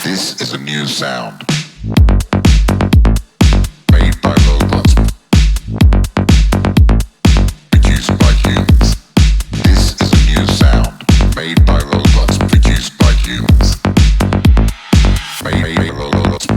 This is a new sound made by robots, produced by humans. This is a new sound made by robots, produced by humans. Made by robots.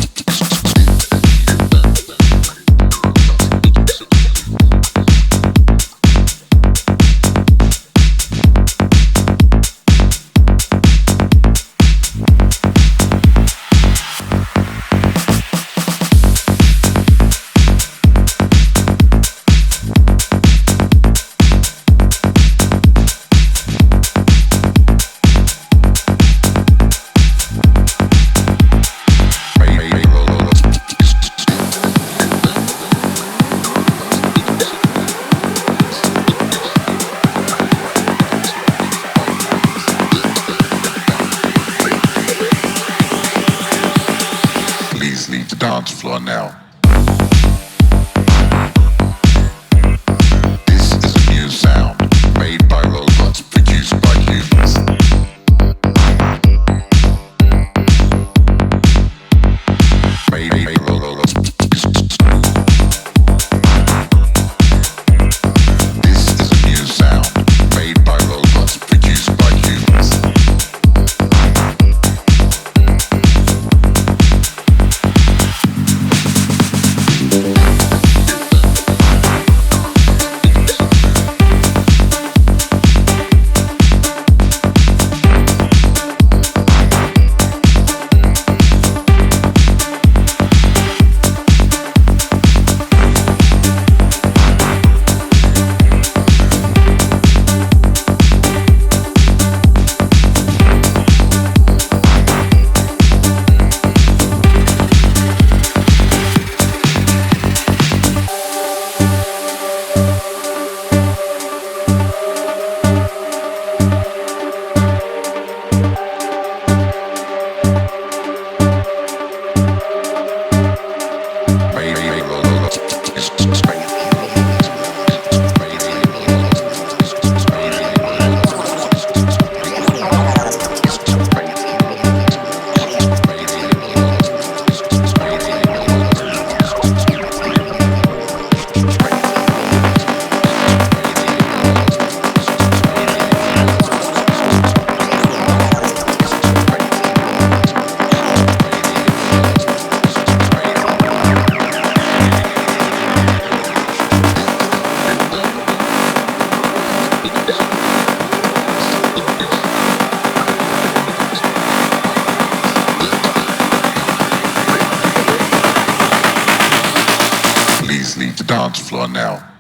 Leave the dance floor now. This is a new sound made by robots, produced by humans. Made by robots. This is a new sound made by robots, produced by humans. Leave the dance floor now.